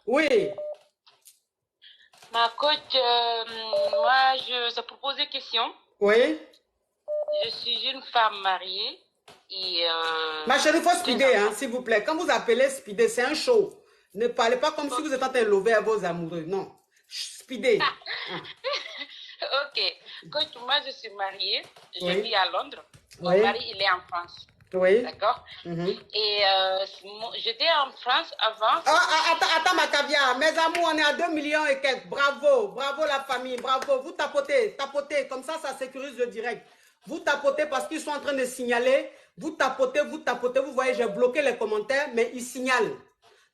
Oui, Ma coach, moi, je propose des questions. oui. Je suis une femme mariée et Ma chérie, il faut deux speeder, hein, enfants. s'il vous plaît. Quand vous appelez speeder, c'est un show. Ne parlez pas comme si vous êtes en train de lever à vos amoureux. Non. Speeder. Hein. Ok. Coach, moi, je suis mariée. Je Oui. vis à Londres. Mon Oui. mari, il est en France. Oui. D'accord? Mhm. Et j'étais en France avant. Attends, ma caviar. Mes amours, on est à 2 millions et quelques. Bravo. Bravo la famille. Bravo. Vous tapotez. Tapotez. Comme ça sécurise le direct. Vous tapotez parce qu'ils sont en train de signaler. Vous tapotez, vous tapotez. Vous voyez, j'ai bloqué les commentaires, mais ils signalent.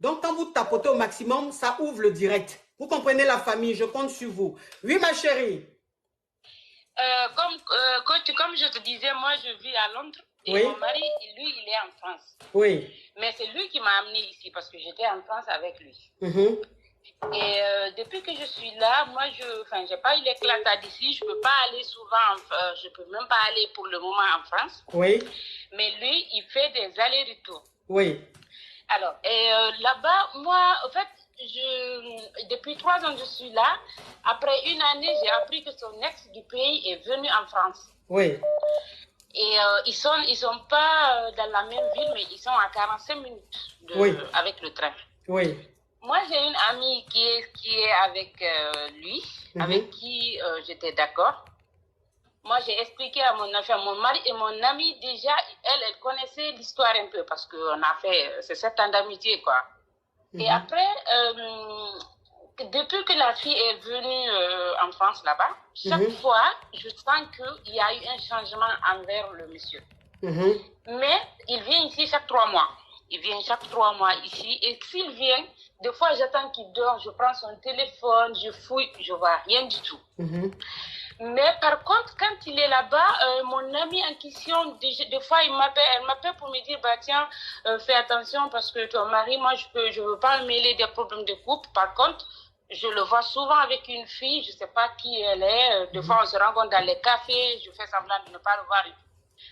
Donc, quand vous tapotez au maximum, ça ouvre le direct. Vous comprenez la famille, je compte sur vous. Oui, ma chérie. Coach, comme je te disais, moi, je vis à Londres. Et Oui. mon mari, lui, il est en France. Oui. Mais c'est lui qui m'a amené ici parce que j'étais en France avec lui. Mhm. Et depuis que je suis là, moi, j'ai pas eu l'éclat d'ici. Je peux pas aller souvent, je peux même pas aller pour le moment en France. Oui. Mais lui, il fait des allers-retours. Oui. Alors, et là-bas, moi, en fait, depuis 3 ans, je suis là. Après une année, j'ai appris que son ex du pays est venu en France. Oui. Et ils sont pas dans la même ville, mais ils sont à 45 minutes Oui. avec le train. Oui. Moi, j'ai une amie qui est avec lui, avec qui j'étais d'accord. Moi, j'ai expliqué à mon mari et mon amie, déjà, elle connaissait l'histoire un peu parce qu'on a fait, c'est 7 ans d'amitié, quoi. Et après, depuis que la fille est venue en France, là-bas, chaque fois, je sens qu'il y a eu un changement envers le monsieur. Mais il vient ici chaque 3 mois. Il vient chaque 3 mois ici. Et s'il vient, des fois, j'attends qu'il dort, je prends son téléphone, je fouille, je vois rien du tout. Mais par contre, quand il est là-bas, mon ami en question, des fois, elle m'appelle pour me dire, bah tiens, fais attention parce que ton mari, moi, je veux pas me mêler des problèmes de couple. Par contre, je le vois souvent avec une fille, je sais pas qui elle est. Des fois, on se rencontre dans les cafés, je fais semblant de ne pas le voir.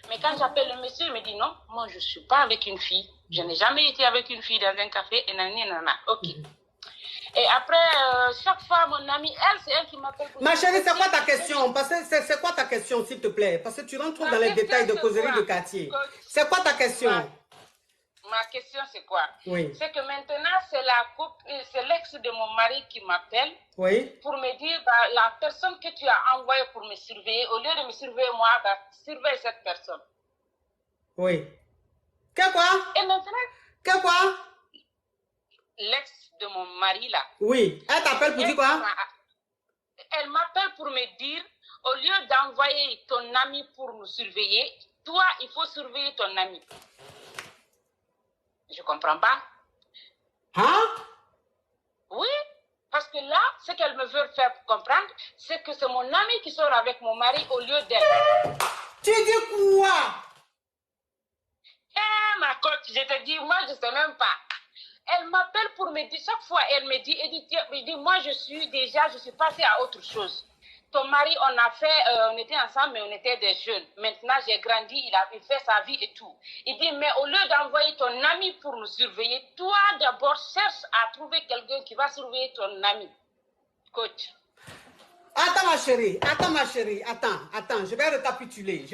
Mais quand j'appelle le monsieur, il me dit non, moi, je suis pas avec une fille. Je n'ai jamais été avec une fille dans un café, et nanana. Ok. Et après, chaque fois, mon amie, c'est elle qui m'appelle. Ma chérie, c'est quoi ta question? Parce que c'est quoi ta question, s'il te plaît? Parce que tu rentres trop dans les détails de causerie de quartier. C'est quoi ta question? Ma question, c'est quoi? Oui. C'est que maintenant, c'est l'ex de mon mari qui m'appelle. Oui. Pour me dire, bah, la personne que tu as envoyée pour me surveiller, au lieu de me surveiller moi, bah, surveille cette personne. Oui. Que quoi? Et maintenant? Que quoi? L'ex de mon mari, là. Oui. Elle t'appelle pour dire quoi? Elle m'appelle pour me dire, au lieu d'envoyer ton ami pour nous surveiller, toi, il faut surveiller ton ami. Je comprends pas. Hein? Oui, parce que là, ce qu'elle me veut faire comprendre, c'est que c'est mon ami qui sort avec mon mari au lieu d'elle. Tu dis quoi? Ma coach, je te dis, moi, je sais même pas. Elle m'appelle pour me dire, chaque fois, elle me dit, moi, je suis passée à autre chose. Ton mari, on était ensemble, mais on était des jeunes. Maintenant, j'ai grandi, il fait sa vie et tout. Il dit, mais au lieu d'envoyer ton ami pour nous surveiller, toi, d'abord, cherche à trouver quelqu'un qui va surveiller ton ami. Coach. Attends, ma chérie, attends, je vais récapituler.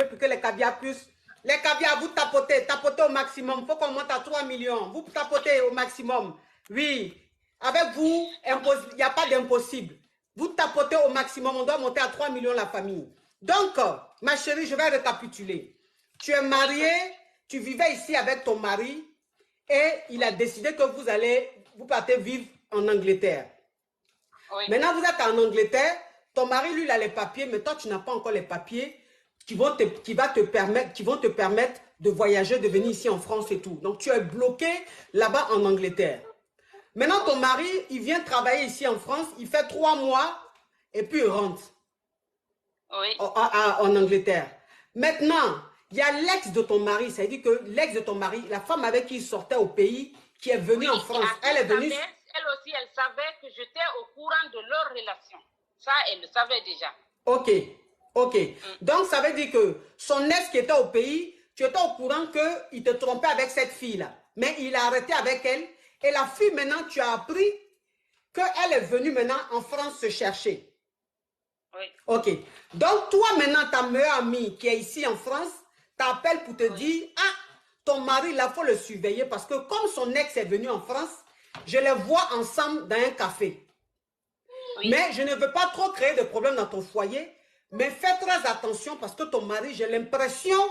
Pour que les caviars puissent. Les caviars, vous tapotez au maximum. Il faut qu'on monte à 3 millions. Vous tapotez au maximum. Oui, avec vous, il n'y a pas d'impossible. Vous tapotez au maximum, on doit monter à 3 millions la famille. Donc, ma chérie, je vais récapituler. Tu es mariée, tu vivais ici avec ton mari et il a décidé que vous partez vivre en Angleterre. Oui. Maintenant, vous êtes en Angleterre, ton mari, lui, il a les papiers, mais toi, tu n'as pas encore les papiers qui vont te permettre de voyager, de venir ici en France et tout. Donc, tu es bloqué là-bas en Angleterre. Maintenant, ton mari, il vient travailler ici en France, il fait 3 mois et puis il rentre en Angleterre. Maintenant, il y a l'ex de ton mari, ça veut dire que l'ex de ton mari, la femme avec qui il sortait au pays, qui est venue en France, elle est venue... Elle aussi, elle savait que j'étais au courant de leur relation. Ça, elle le savait déjà. Ok. Donc, ça veut dire que son ex qui était au pays, tu étais au courant qu'il te trompait avec cette fille-là. Mais il a arrêté avec elle Et la fille, maintenant, tu as appris qu'elle est venue maintenant en France se chercher. Oui. Ok. Donc, toi, maintenant, ta meilleure amie qui est ici en France, t'appelle pour te dire, ah, ton mari, là, il faut le surveiller parce que comme son ex est venu en France, je les vois ensemble dans un café. Oui. Mais je ne veux pas trop créer de problèmes dans ton foyer, mais fais très attention parce que ton mari, j'ai l'impression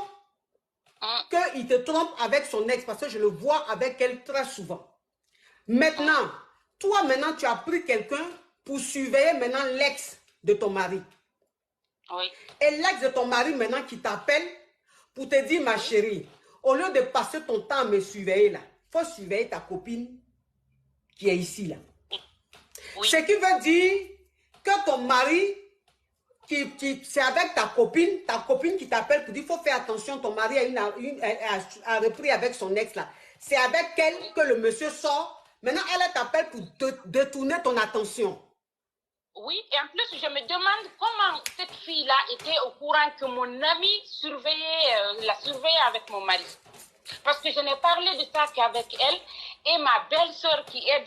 qu'il te trompe avec son ex parce que je le vois avec elle très souvent. Maintenant, toi, maintenant, tu as pris quelqu'un pour surveiller maintenant l'ex de ton mari. Oui. Et l'ex de ton mari, maintenant, qui t'appelle pour te dire, ma chérie, au lieu de passer ton temps à me surveiller là, il faut surveiller ta copine qui est ici là. Oui. Ce qui veut dire que ton mari, c'est avec ta copine qui t'appelle pour dire, il faut faire attention, ton mari a repris avec son ex là. C'est avec elle que le monsieur sort. Maintenant, elle t'appelle pour détourner ton attention. Oui, et en plus, je me demande comment cette fille-là était au courant que mon ami la surveillait avec mon mari. Parce que je n'ai parlé de ça qu'avec elle et ma belle-sœur qui est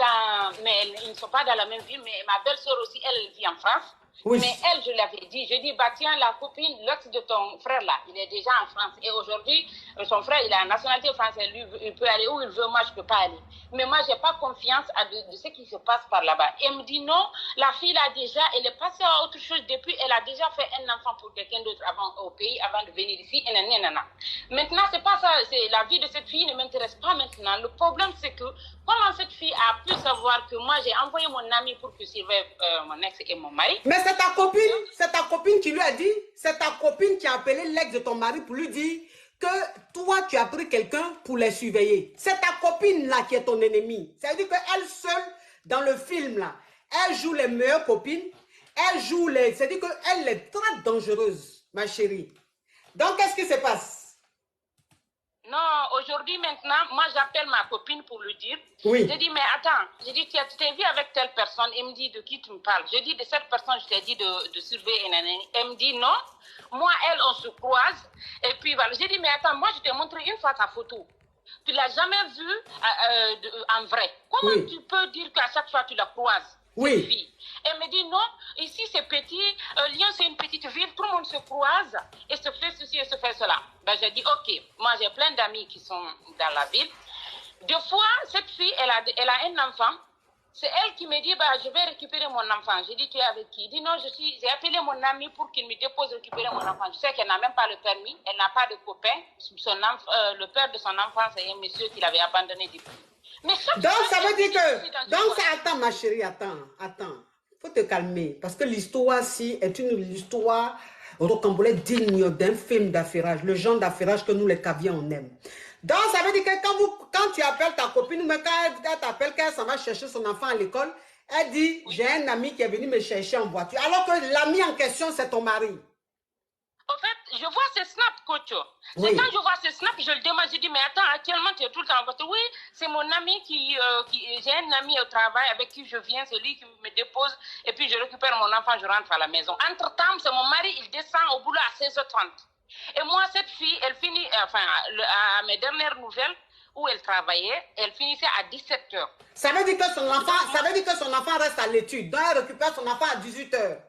mais ils ne sont pas dans la même ville, mais ma belle-sœur aussi, elle vit en France. Oui. Mais elle, je l'avais dit, je dis, bah tiens, la copine, l'ex de ton frère là, il est déjà en France. Et aujourd'hui, son frère, il a la nationalité française, lui, il peut aller où il veut, moi, je ne peux pas aller. Mais moi, je n'ai pas confiance de ce qui se passe par là-bas. Et elle me dit, non, la fille là déjà, elle est passée à autre chose depuis, elle a déjà fait un enfant pour quelqu'un d'autre au pays, avant de venir ici, et nanana. Maintenant, c'est pas ça, la vie de cette fille ne m'intéresse pas maintenant. Le problème, c'est que, comment cette fille a pu savoir que moi, j'ai envoyé mon ami pour que surveille mon ex et mon mari. Mais c'est ta copine qui lui a dit, c'est ta copine qui a appelé l'ex de ton mari pour lui dire que toi, tu as pris quelqu'un pour les surveiller. C'est ta copine là qui est ton ennemi. Ça veut dire qu'elle seule, dans le film là, elle joue les meilleures copines, elle joue les... C'est-à-dire qu'elle est très dangereuse, ma chérie. Donc, qu'est-ce qui se passe? Non, aujourd'hui, maintenant, moi, j'appelle ma copine pour lui dire. Oui. Je dis, mais attends, je dis, tu t'es vu avec telle personne. Elle me dit, de qui tu me parles? Je dis, de cette personne, je t'ai dit de surveiller. Elle me dit, non. Moi, elle, on se croise. Et puis, voilà. J'ai dit, mais attends, moi, je t'ai montré une fois ta photo. Tu ne l'as jamais vue en vrai. Comment tu peux dire qu'à chaque fois, tu la croises? Oui. Elle me dit non, ici c'est petit, Lyon c'est une petite ville, tout le monde se croise et se fait ceci et se fait cela. Ben, j'ai dit ok, moi j'ai plein d'amis qui sont dans la ville. Deux fois, cette fille, elle a un enfant. C'est elle qui me dit, bah, je vais récupérer mon enfant. J'ai dit, tu es avec qui? Il dit, non, j'ai appelé mon ami pour qu'il me dépose récupérer mon enfant. Je sais qu'elle n'a même pas le permis, elle n'a pas de copain. Le père de son enfant, c'est un monsieur qui l'avait abandonné depuis. Mais donc, ça veut dire que... Donc, attends, ma chérie, attends. Il faut te calmer. Parce que l'histoire-ci est une histoire rocambolesque digne d'un film d'affairage. Le genre d'affairage que nous, les caviars, on aime. Donc, ça veut dire que quand tu appelles ta copine, ou quand elle t'appelle, quand elle s'en va chercher son enfant à l'école, elle dit, j'ai un ami qui est venu me chercher en voiture. Alors que l'ami en question, c'est ton mari. En fait, je vois ces snaps, coach. C'est quand je vois ces snaps, je le demande, je dis, mais attends, actuellement, tu es tout le temps en voiture. Oui, c'est mon ami j'ai un ami au travail avec qui je viens, c'est lui qui me dépose, et puis je récupère mon enfant, je rentre à la maison. Entre-temps, c'est mon mari, il descend au boulot à 16h30. Et moi, cette fille, elle finit, enfin, à mes dernières nouvelles, où elle travaillait, elle finissait à 17h. Ça veut dire que son enfant reste à l'étude. Donc, elle récupère son enfant à 18h.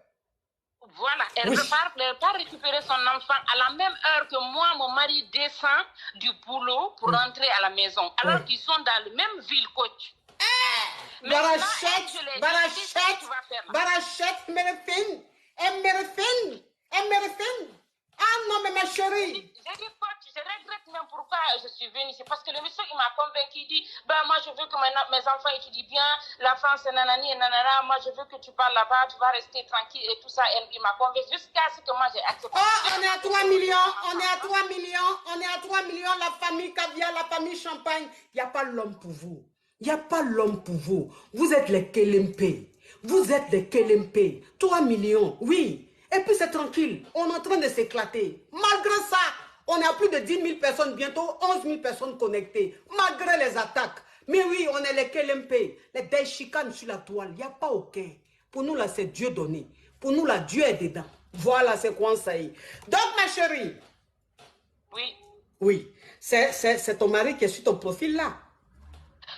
Voilà, elle repart récupérer son enfant à la même heure que moi, mon mari descend du boulot pour rentrer à la maison. Alors qu'ils sont dans la même ville, coach. Barachette, ah non, mais ma chérie. J'ai dit, coach, je regrette même pourquoi je suis venue. C'est parce que le monsieur, il m'a convaincu, il dit, ben moi, je veux que mes enfants étudient bien, la France, nanani et nanana, moi, je veux que tu parles là-bas, tu vas rester tranquille et tout ça. Il m'a convaincu jusqu'à ce que moi, j'ai accepté. Oh, on est à 3 millions, on est à 3 millions, la famille caviar, la famille champagne. Il n'y a pas l'homme pour vous. Il n'y a pas l'homme pour vous. Vous êtes les Kelempe. 3 millions, oui. Et puis c'est tranquille, on est en train de s'éclater. Malgré ça, on a plus de 10 000 personnes, bientôt 11 000 personnes connectées. Malgré les attaques. Mais oui, on est les KLMP, les déchicanes sur la toile. Il n'y a pas aucun. Pour nous, là, c'est Dieu donné. Pour nous, là, Dieu est dedans. Voilà, c'est quoi ça y est. Donc, ma chérie. Oui. Oui, c'est ton mari qui est sur ton profil, là.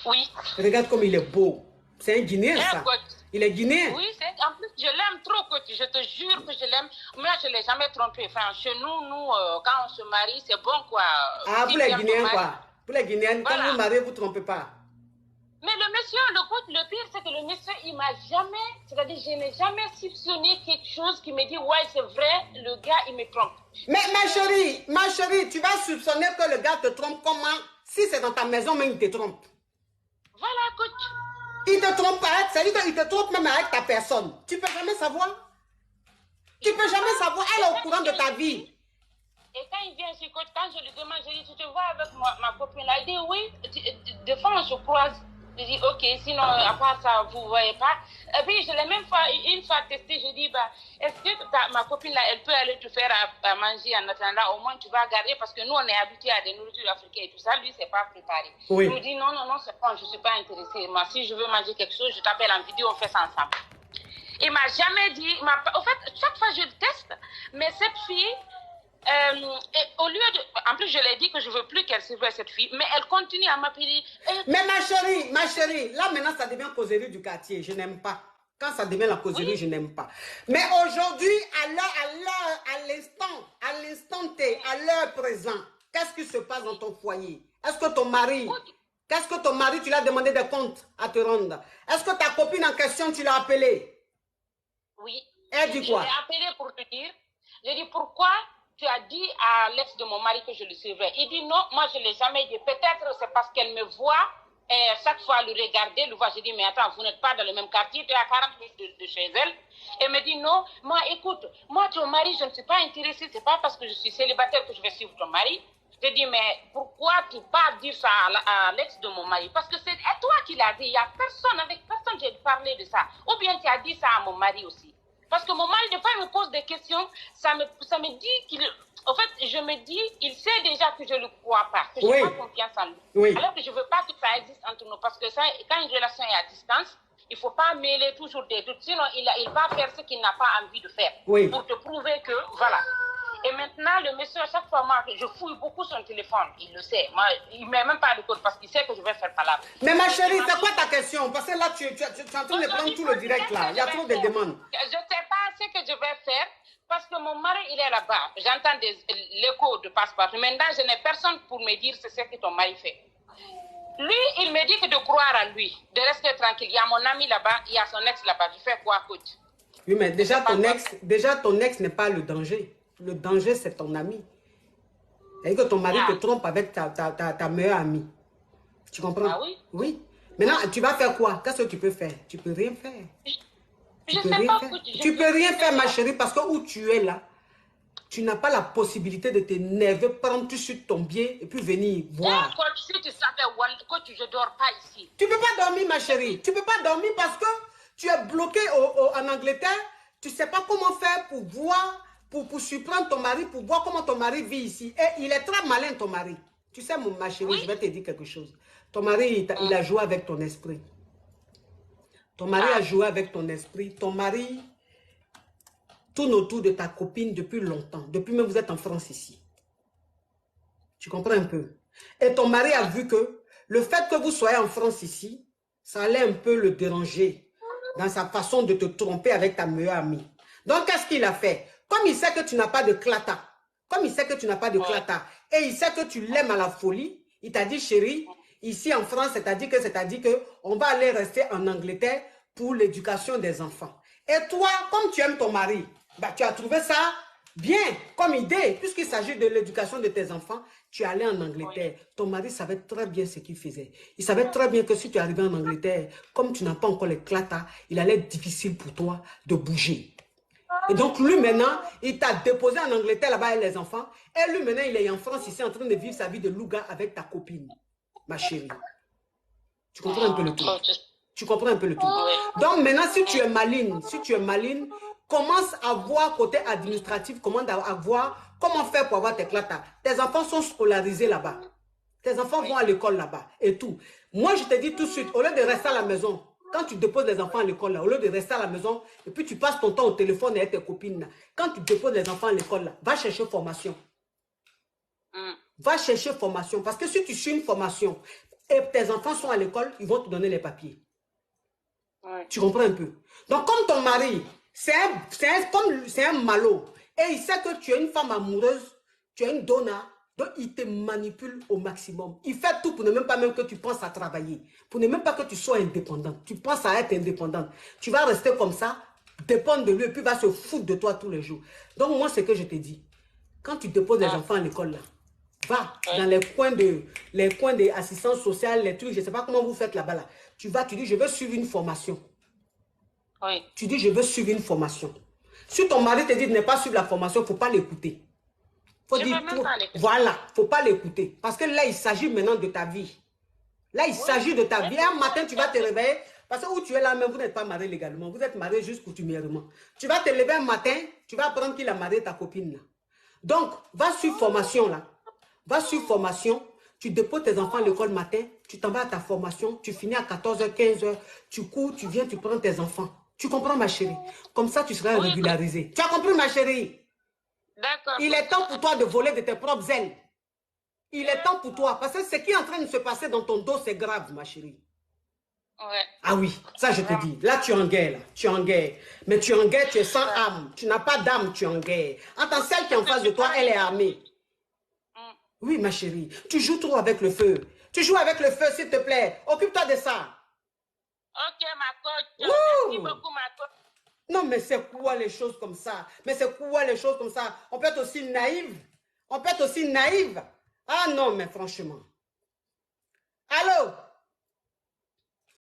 Oui. Regarde comme il est beau. C'est un Guinéen, ça. Coach. Il est Guinéen. Oui, en plus, je l'aime trop, coach. Je te jure que je l'aime. Moi, je ne l'ai jamais trompé. Enfin, chez nous, quand on se marie, c'est bon, quoi. Ah, Si pour les Guinéens, quoi. Pour les Guinéens, voilà. quand vous mariez, vous ne trompez pas. Mais le monsieur, le pire, c'est que le monsieur, il m'a jamais, c'est-à-dire, je n'ai jamais soupçonné quelque chose qui me dit, ouais, c'est vrai, le gars, il me trompe. Mais ma chérie, tu vas soupçonner que le gars te trompe comment? Si c'est dans ta maison, même il te trompe. Voilà, coach. Il te trompe pas, c'est-à-dire qu'il te trompe même avec ta personne. Tu peux jamais savoir. Tu peux jamais savoir, elle est au courant de ta vie. Et quand il vient chez coach, quand je lui demande, je dis, tu te vois avec ma copine là, il dit, oui, des fois on se croise. Je dis, ok, sinon, à part ça, vous ne voyez pas. Et puis, je l'ai même une fois testé, je dis, bah, est-ce que ma copine là, elle peut aller te faire à manger en attendant, au moins tu vas garder, parce que nous, on est habitués à des nourritures africaines et tout ça, lui, c'est pas préparé. Oui. Il me dit, non, c'est bon, je ne suis pas intéressée. Moi, si je veux manger quelque chose, je t'appelle en vidéo, on fait ça ensemble. Il m'a jamais dit, en fait, chaque fois je le teste, mais cette fille, et au lieu de... En plus, je l'ai dit que je ne veux plus qu'elle surveille cette fille, mais elle continue à m'appeler. Mais ma chérie, là maintenant, ça devient causerie du quartier. Je n'aime pas. Quand ça devient la causerie, je n'aime pas. Mais aujourd'hui, à l'instant T, à l'heure présente, qu'est-ce qui se passe dans ton foyer? Est-ce que ton mari, tu l'as demandé des comptes à te rendre? Est-ce que ta copine en question, tu l'as appelée? Oui. Elle dit quoi? Je l'ai appelée pour te dire. Je dis pourquoi tu as dit à l'ex de mon mari que je le surveille. Il dit non, moi je ne l'ai jamais dit. Peut-être c'est parce qu'elle me voit et chaque fois le regarder, le voir. Je dis mais attends, vous n'êtes pas dans le même quartier, tu es à 40 minutes de chez elle. Elle me dit non, moi écoute, moi ton mari, je ne suis pas intéressée, c'est pas parce que je suis célibataire que je vais suivre ton mari. Je te dis mais pourquoi tu vas dire ça à l'ex de mon mari? Parce que c'est toi qui l'as dit, il n'y a personne, avec personne j'ai parlé de ça. Ou bien tu as dit ça à mon mari aussi. Parce que mon mari, des fois, il me pose des questions, ça me dit qu'il... En fait, je me dis, il sait déjà que je ne le crois pas, que je n'ai pas confiance en lui. Oui. Alors que je ne veux pas que ça existe entre nous, parce que ça, quand une relation est à distance, il ne faut pas mêler toujours des doutes, sinon il va faire ce qu'il n'a pas envie de faire, pour te prouver que, voilà. Et maintenant, le monsieur, à chaque fois, moi, je fouille beaucoup son téléphone, il le sait. Moi, il ne met même pas de code parce qu'il sait que je vais faire palabre. Mais ma chérie, c'est quoi ta question? Parce que là, tu es en train de prendre tout le direct là. Il y a trop de demandes. Je ne sais pas ce que je vais faire parce que mon mari, il est là-bas. J'entends l'écho de passe-partout. Maintenant, je n'ai personne pour me dire c'est ce que ton mari fait. Lui, il me dit que de croire à lui, de rester tranquille. Il y a mon ami là-bas, il y a son ex là-bas. Je fais quoi, coach? Oui, mais déjà ton ex n'est pas le danger. Le danger, c'est ton ami. C'est-à-dire que ton mari te trompe avec ta meilleure amie. Tu comprends? Ah oui? Oui. Maintenant, tu vas faire quoi? Qu'est-ce que tu peux faire? Tu peux rien faire. Je sais pas. Tu peux rien faire, ma chérie, parce que où tu es là, tu n'as pas la possibilité de t'énerver, prendre tout sur ton pied et puis venir voir. Coach, si tu savais, coach, je ne dors pas ici. Tu ne peux pas dormir, ma chérie. Tu ne peux pas dormir parce que tu es bloqué en Angleterre. Tu ne sais pas comment faire pour voir, pour surprendre ton mari, pour voir comment ton mari vit ici. Et il est très malin, ton mari. Tu sais, ma chérie, je vais te dire quelque chose. Ton mari, il a joué avec ton esprit. Ton mari a joué avec ton esprit. Ton mari tourne autour de ta copine depuis longtemps. Depuis même vous êtes en France ici. Tu comprends un peu? Et ton mari a vu que le fait que vous soyez en France ici, ça allait un peu le déranger dans sa façon de te tromper avec ta meilleure amie. Donc, qu'est-ce qu'il a fait? Comme il sait que tu n'as pas de clata, et il sait que tu l'aimes à la folie, il t'a dit, chérie, ici en France, c'est-à-dire que on va aller rester en Angleterre pour l'éducation des enfants. Et toi, comme tu aimes ton mari, bah, tu as trouvé ça bien comme idée, puisqu'il s'agit de l'éducation de tes enfants, tu es allé en Angleterre. Ton mari savait très bien ce qu'il faisait. Il savait très bien que si tu arrivais en Angleterre, comme tu n'as pas encore les clatas, il allait être difficile pour toi de bouger. Et donc, lui, maintenant, il t'a déposé en Angleterre, là-bas, avec les enfants. Et lui, maintenant, il est en France, ici, en train de vivre sa vie de louga avec ta copine, ma chérie. Tu comprends un peu le truc? Tu comprends un peu le truc? Donc, maintenant, si tu es maline, commence à voir côté administratif, commence à voir comment faire pour avoir tes clatas. Tes enfants sont scolarisés là-bas. Tes enfants vont à l'école là-bas et tout. Moi, je te dis tout de suite, au lieu de rester à la maison, quand tu déposes les enfants à l'école, là, au lieu de rester à la maison, et puis tu passes ton temps au téléphone avec tes copines, là, quand tu déposes les enfants à l'école, là, va chercher formation. Va chercher formation. Parce que si tu suis une formation, et tes enfants sont à l'école, ils vont te donner les papiers. Ouais. Tu comprends un peu? Donc, comme ton mari, c'est un malot, et il sait que tu es une femme amoureuse, tu es une donna, donc il te manipule au maximum. Il fait tout pour ne même pas même que tu penses à travailler, pour ne même pas que tu sois indépendante. Tu penses à être indépendante. Tu vas rester comme ça, dépendre de lui, et puis il va se foutre de toi tous les jours. Donc, moi, c'est que je te dis, quand tu déposes les enfants à l'école, là, va dans les coins des assistances sociales, les trucs, je ne sais pas comment vous faites là-bas. Là. Tu vas, tu dis, je veux suivre une formation. Oui. Tu dis, je veux suivre une formation. Si ton mari te dit de ne pas suivre la formation, il ne faut pas l'écouter. Voilà, il ne faut pas l'écouter. Parce que là, il s'agit maintenant de ta vie. Là, il s'agit de ta vie. Un matin, tu vas te réveiller. Parce que où tu es là, même, vous n'êtes pas marié légalement. Vous êtes marié juste coutumièrement. Tu vas te lever un matin, tu vas apprendre qu'il a marié ta copine. Là. Donc, va suivre formation là. Va suivre formation. Tu déposes tes enfants à l'école matin. Tu t'en vas à ta formation. Tu finis à 14h, 15h. Tu cours, tu viens, tu prends tes enfants. Tu comprends, ma chérie? Comme ça, tu seras régularisée. Tu as compris, ma chérie? D'accord. Il est temps pour toi de voler de tes propres ailes. Il est temps pour toi. Parce que ce qui est en train de se passer dans ton dos, c'est grave, ma chérie. Ouais. Ah oui, ça je te dis. Là, tu es en guerre. Là. Tu es en guerre. Mais tu es en guerre, tu es sans âme. Tu n'as pas d'âme, tu es en guerre. Attends, celle qui est en face de toi, elle est armée. Oui, ma chérie. Tu joues trop avec le feu. Tu joues avec le feu, s'il te plaît. Occupe-toi de ça. Ok, ma coach. Merci beaucoup, ma coach. Non, mais c'est quoi les choses comme ça? Mais c'est quoi les choses comme ça? On peut être aussi naïve. On peut être aussi naïve. Ah non, mais franchement. Allô?